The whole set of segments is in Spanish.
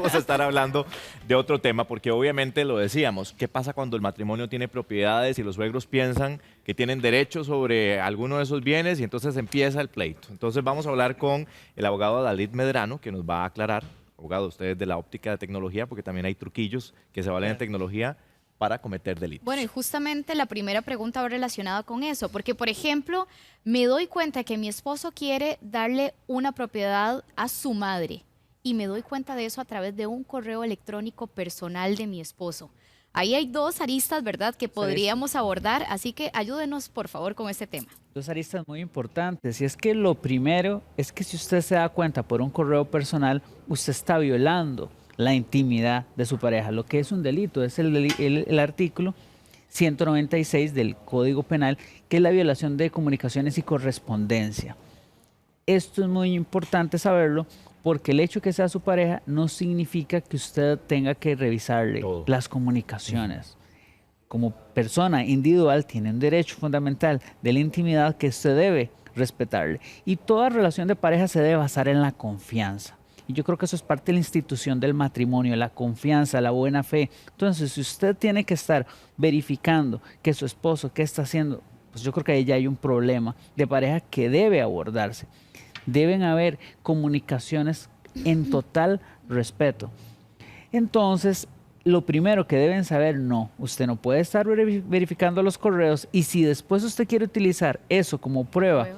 Vamos a estar hablando de otro tema, porque obviamente lo decíamos, ¿qué pasa cuando el matrimonio tiene propiedades y los suegros piensan que tienen derecho sobre alguno de esos bienes y entonces empieza el pleito? Entonces vamos a hablar con el abogado Dalit Medrano, que nos va a aclarar, abogado, ustedes de la óptica de tecnología, porque también hay truquillos que se valen en tecnología para cometer delitos. Bueno, y justamente la primera pregunta va relacionada con eso, porque por ejemplo, me doy cuenta que mi esposo quiere darle una propiedad a su madre y me doy cuenta de eso a través de un correo electrónico personal de mi esposo. Ahí hay dos aristas, ¿verdad?, que podríamos abordar, así que ayúdenos por favor con este tema. Dos aristas muy importantes, y es que lo primero es que si usted se da cuenta por un correo personal, usted está violando la intimidad de su pareja, lo que es un delito, es el artículo 196 del Código Penal, que es la violación de comunicaciones y correspondencia. Esto es muy importante saberlo, porque el hecho de que sea su pareja no significa que usted tenga que revisarle las comunicaciones. Como persona individual tiene un derecho fundamental de la intimidad que usted debe respetarle. Y toda relación de pareja se debe basar en la confianza. Y yo creo que eso es parte de la institución del matrimonio, la confianza, la buena fe. Entonces, si usted tiene que estar verificando que su esposo, qué está haciendo, pues yo creo que ahí ya hay un problema de pareja que debe abordarse. Deben haber comunicaciones en total respeto. Entonces, lo primero que deben saber, no, usted no puede estar verificando los correos, y si después usted quiere utilizar eso como prueba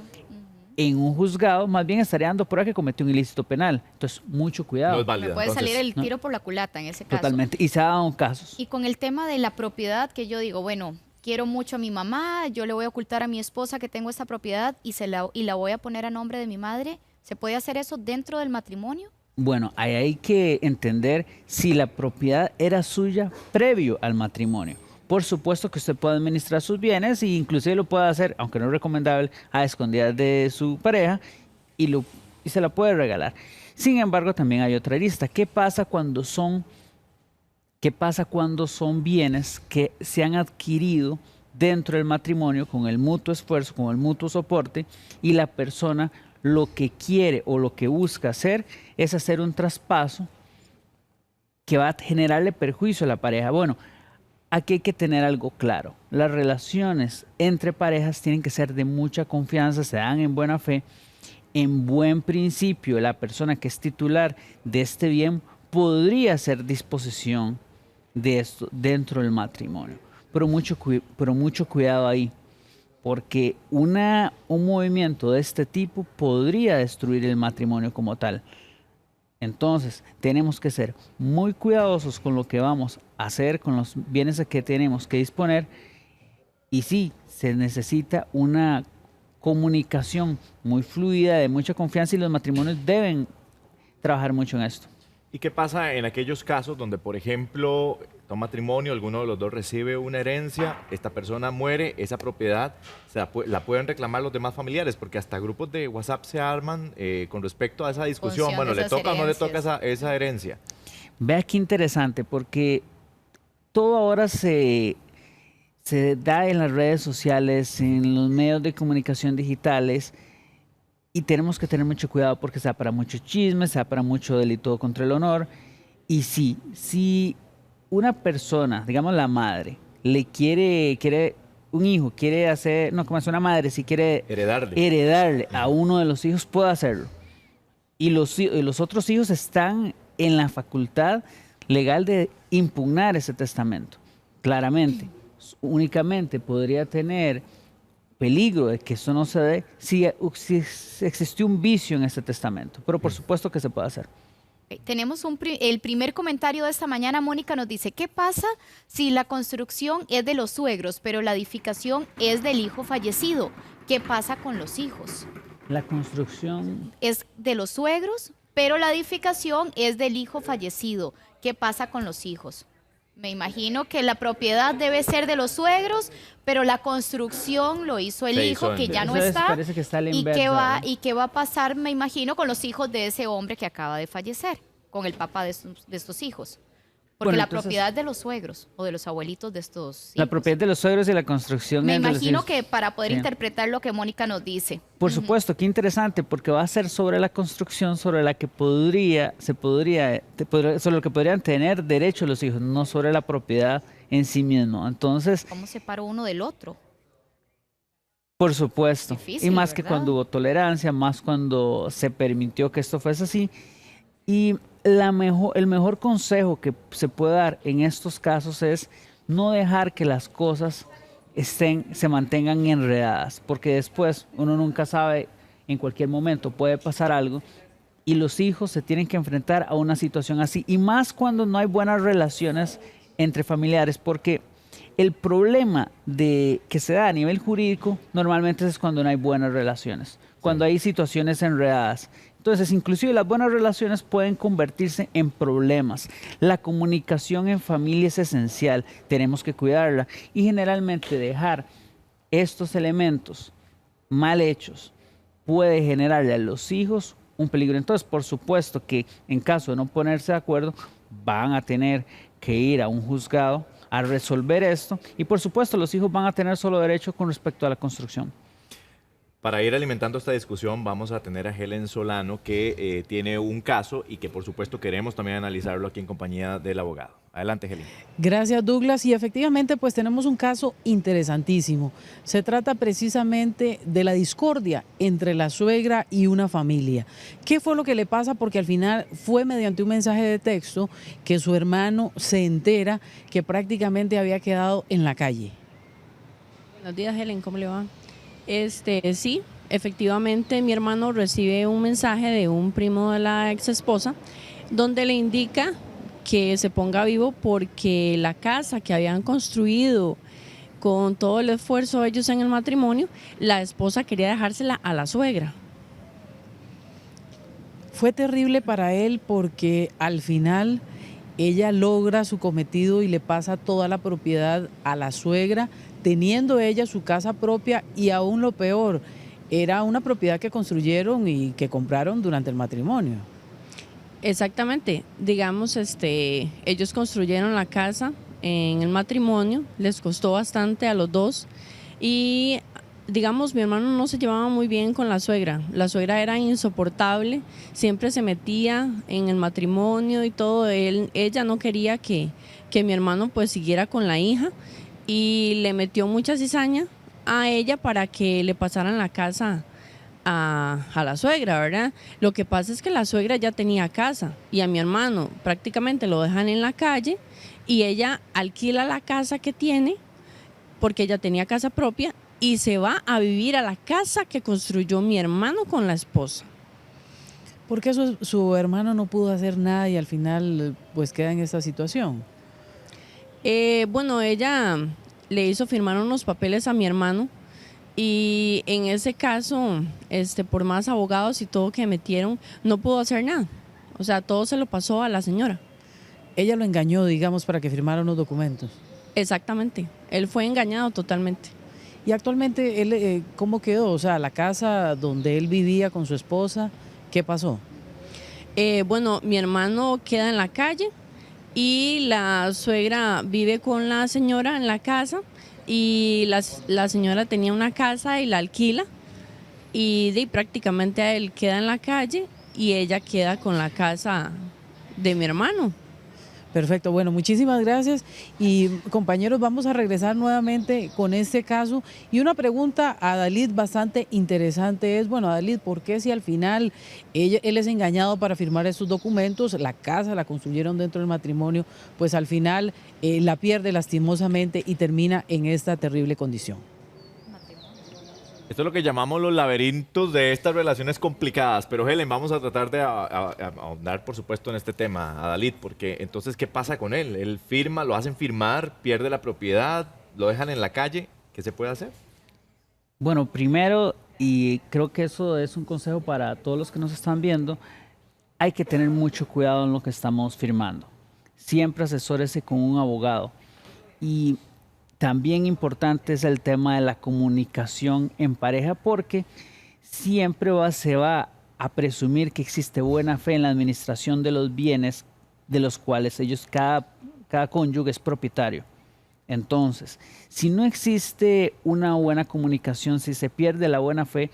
en un juzgado, más bien estaría dando prueba que cometió un ilícito penal. Entonces, mucho cuidado. No es válido, Me puede entonces, salir el tiro por la culata en ese caso. Totalmente, y se ha dado casos. Y con el tema de la propiedad, que yo digo, bueno, quiero mucho a mi mamá, yo le voy a ocultar a mi esposa que tengo esta propiedad y la voy a poner a nombre de mi madre. ¿Se puede hacer eso dentro del matrimonio? Bueno, ahí hay que entender si la propiedad era suya previo al matrimonio. Por supuesto que usted puede administrar sus bienes e inclusive lo puede hacer, aunque no es recomendable, a escondidas de su pareja y se la puede regalar. Sin embargo, también hay otra arista. ¿Qué pasa cuando son bienes que se han adquirido dentro del matrimonio con el mutuo esfuerzo, con el mutuo soporte, y la persona lo que quiere o lo que busca hacer es hacer un traspaso que va a generarle perjuicio a la pareja? Bueno, aquí hay que tener algo claro. Las relaciones entre parejas tienen que ser de mucha confianza, se dan en buena fe. En buen principio, la persona que es titular de este bien podría hacer disposición de esto dentro del matrimonio. Pero mucho cuidado ahí, porque un movimiento de este tipo podría destruir el matrimonio como tal. Entonces, tenemos que ser muy cuidadosos con lo que vamos a hacer, con los bienes que tenemos que disponer. Y sí, se necesita una comunicación muy fluida, de mucha confianza, y los matrimonios deben trabajar mucho en esto. ¿Y qué pasa en aquellos casos donde, por ejemplo, un matrimonio, alguno de los dos recibe una herencia, esta persona muere, esa propiedad la pueden reclamar los demás familiares? Porque hasta grupos de WhatsApp se arman con respecto a esa discusión. Bueno, ¿le toca o no le toca esa herencia? Vea qué interesante, porque todo ahora se da en las redes sociales, en los medios de comunicación digitales, y tenemos que tener mucho cuidado porque se da para mucho chisme, se da para mucho delito contra el honor. Y sí, si una persona, digamos la madre, le quiere un hijo, quiere hacer, no, como es una madre, si quiere heredarle a uno de los hijos, puede hacerlo. Y los otros hijos están en la facultad legal de impugnar ese testamento, claramente. Únicamente podría tener peligro de que eso no se dé si existió un vicio en este testamento, pero por supuesto que se puede hacer. Tenemos el primer comentario de esta mañana. Mónica nos dice, ¿qué pasa si la construcción es de los suegros, pero la edificación es del hijo fallecido? ¿Qué pasa con los hijos? La construcción es de los suegros, pero la edificación es del hijo fallecido. ¿Qué pasa con los hijos? Me imagino que la propiedad debe ser de los suegros, pero la construcción lo hizo el hijo que ya no está. Parece que está ¿Y qué va a pasar, me imagino, con los hijos de ese hombre que acaba de fallecer, con el papá de estos hijos? Porque Bueno, la entonces, propiedad de los suegros o de los abuelitos de estos la hijos. propiedad de los suegros y la construcción Me es de los imagino hijos. que para poder Sí. interpretar lo que Mónica nos dice. Por supuesto, qué interesante, porque va a ser sobre la construcción sobre la que sobre lo que podrían tener derecho los hijos, no sobre la propiedad en sí mismo. Entonces, ¿Cómo separo uno del otro? por supuesto, Difícil, y más que ¿verdad? cuando hubo tolerancia, más cuando se permitió que esto fuese así. Y el mejor consejo que se puede dar en estos casos es no dejar que las cosas se mantengan enredadas, porque después uno nunca sabe, en cualquier momento puede pasar algo y los hijos se tienen que enfrentar a una situación así, y más cuando no hay buenas relaciones entre familiares, porque el problema que se da a nivel jurídico normalmente es cuando no hay buenas relaciones, cuando hay situaciones enredadas. Entonces, inclusive las buenas relaciones pueden convertirse en problemas. La comunicación en familia es esencial, tenemos que cuidarla y generalmente dejar estos elementos mal hechos puede generarle a los hijos un peligro. Entonces, por supuesto que en caso de no ponerse de acuerdo, van a tener que ir a un juzgado a resolver esto y por supuesto los hijos van a tener solo derecho con respecto a la construcción. Para ir alimentando esta discusión vamos a tener a Helen Solano que tiene un caso y que por supuesto queremos también analizarlo aquí en compañía del abogado. Adelante, Helen. Gracias, Douglas. Y efectivamente, pues tenemos un caso interesantísimo. Se trata precisamente de la discordia entre la suegra y una familia. ¿Qué fue lo que le pasa? Porque al final fue mediante un mensaje de texto que su hermano se entera que prácticamente había quedado en la calle. Buenos días, Helen, ¿cómo le va? Sí, efectivamente mi hermano recibe un mensaje de un primo de la ex esposa donde le indica que se ponga vivo porque la casa que habían construido con todo el esfuerzo de ellos en el matrimonio, la esposa quería dejársela a la suegra. Fue terrible para él porque al final ella logra su cometido y le pasa toda la propiedad a la suegra, teniendo ella su casa propia y aún lo peor, era una propiedad que construyeron y que compraron durante el matrimonio. Exactamente, digamos, ellos construyeron la casa en el matrimonio, les costó bastante a los dos y digamos, mi hermano no se llevaba muy bien con la suegra era insoportable, siempre se metía en el matrimonio y todo, ella no quería que mi hermano pues siguiera con la hija y le metió mucha cizaña a ella para que le pasaran la casa a la suegra, ¿verdad? Lo que pasa es que la suegra ya tenía casa y a mi hermano prácticamente lo dejan en la calle y ella alquila la casa que tiene porque ella tenía casa propia y se va a vivir a la casa que construyó mi hermano con la esposa. ¿Por qué su hermano no pudo hacer nada y al final pues queda en esta situación? Bueno, ella le hizo firmar unos papeles a mi hermano y en ese caso, por más abogados y todo que metieron, no pudo hacer nada. O sea, todo se lo pasó a la señora. Ella lo engañó, digamos, para que firmara unos documentos. Exactamente, él fue engañado totalmente. Y actualmente, él, ¿cómo quedó? O sea, la casa donde él vivía con su esposa, ¿qué pasó? Bueno, mi hermano queda en la calle y la suegra vive con la señora en la casa y la señora tenía una casa y la alquila y prácticamente él queda en la calle y ella queda con la casa de mi hermano. Perfecto, bueno, muchísimas gracias y compañeros, vamos a regresar nuevamente con este caso y una pregunta a Dalit bastante interesante es, bueno, Dalit, ¿por qué si al final él es engañado para firmar estos documentos, la casa la construyeron dentro del matrimonio, pues al final la pierde lastimosamente y termina en esta terrible condición? Esto es lo que llamamos los laberintos de estas relaciones complicadas. Pero Helen, vamos a tratar de ahondar, por supuesto, en este tema, a Dalit, porque entonces, ¿qué pasa con él? Él firma, lo hacen firmar, pierde la propiedad, lo dejan en la calle. ¿Qué se puede hacer? Bueno, primero, y creo que eso es un consejo para todos los que nos están viendo, hay que tener mucho cuidado en lo que estamos firmando. Siempre asesórese con un abogado. Y también importante es el tema de la comunicación en pareja porque siempre se va a presumir que existe buena fe en la administración de los bienes de los cuales ellos, cada cada cónyuge es propietario. Entonces, si no existe una buena comunicación, si se pierde la buena fe,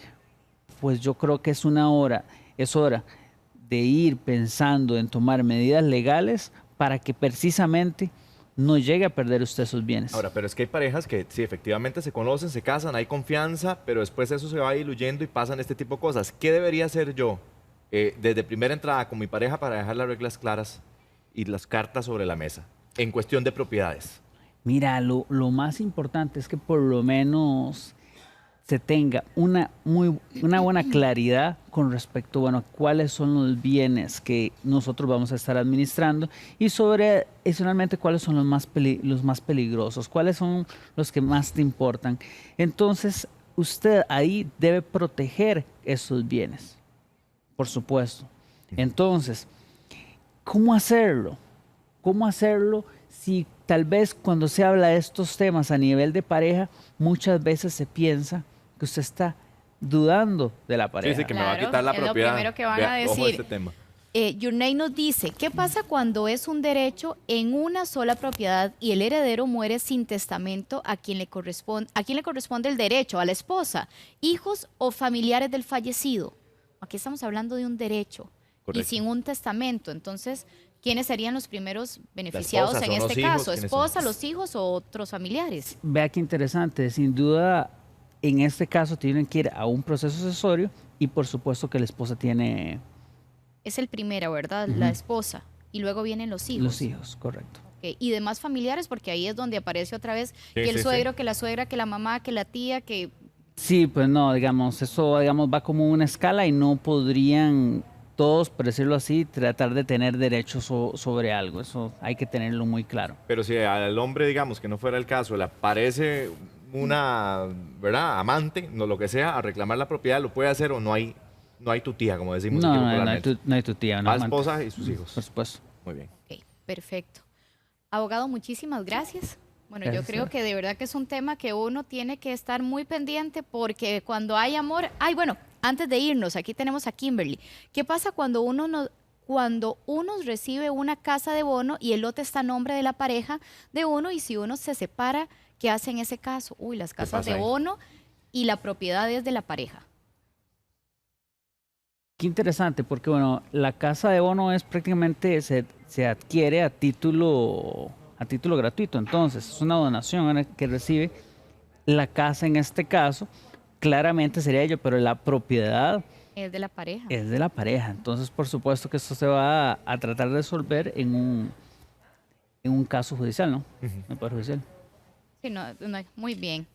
pues yo creo que es hora de ir pensando en tomar medidas legales para que precisamente no llegue a perder usted sus bienes. Ahora, pero es que hay parejas que sí, efectivamente se conocen, se casan, hay confianza, pero después eso se va diluyendo y pasan este tipo de cosas. ¿Qué debería hacer yo desde primera entrada con mi pareja para dejar las reglas claras y las cartas sobre la mesa en cuestión de propiedades? Mira, lo más importante es que por lo menos se tenga una buena claridad con respecto, bueno, cuáles son los bienes que nosotros vamos a estar administrando y adicionalmente cuáles son los más peligrosos, cuáles son los que más te importan. Entonces, usted ahí debe proteger esos bienes, por supuesto. Entonces, ¿cómo hacerlo? ¿Cómo hacerlo si tal vez cuando se habla de estos temas a nivel de pareja, muchas veces se piensa que usted está dudando de la pareja? Sí, que me va a quitar la es lo propiedad. primero que van a Ojo decir. este tema. Yurney nos dice, ¿qué pasa cuando es un derecho en una sola propiedad y el heredero muere sin testamento? ¿A quién le corresponde el derecho? ¿A la esposa, hijos o familiares del fallecido? Aquí estamos hablando de un derecho Correcto. y sin un testamento. Entonces, ¿quiénes serían los primeros beneficiados esposa, en son los este hijos, caso? ¿quiénes ¿Esposa, son? los hijos o otros familiares? Vea qué interesante. Sin duda, en este caso tienen que ir a un proceso accesorio y por supuesto que la esposa tiene Es el primero, ¿verdad? La esposa. Y luego vienen los hijos. los hijos, correcto. Ok, y demás familiares, porque ahí es donde aparece otra vez que el sí, suegro, sí. que la suegra, que la mamá, que la tía, que... Sí, pues no, digamos, eso digamos va como una escala y no podrían todos, por decirlo así, tratar de tener derechos sobre algo. Eso hay que tenerlo muy claro. Pero si al hombre, digamos, que no fuera el caso, le aparece una, ¿verdad?, amante, no lo que sea, a reclamar la propiedad, ¿lo puede hacer o no hay tu tía, como decimos No, aquí no, no hay popularmente? no hay tu tía, no. Va la esposa y sus hijos. Por supuesto. Muy bien. Ok, perfecto. Abogado, muchísimas gracias. Bueno, yo Gracias, creo Sara. que de verdad que es un tema que uno tiene que estar muy pendiente porque cuando hay amor... Ay, bueno, antes de irnos, aquí tenemos a Kimberly. ¿Qué pasa cuando cuando uno recibe una casa de bono y el lote está a nombre de la pareja de uno y si uno se separa, ¿qué hace en ese caso? Uy, las casas pasa de ahí? bono y la propiedad es de la pareja. Qué interesante, porque bueno, la casa de bono es prácticamente se adquiere a título gratuito. Entonces, es una donación que recibe la casa en este caso. Claramente sería ello, pero la propiedad Es de la pareja. es de la pareja. Entonces, por supuesto que esto se va a tratar de resolver en un caso judicial, ¿no? En el Poder Judicial. Sí, muy bien.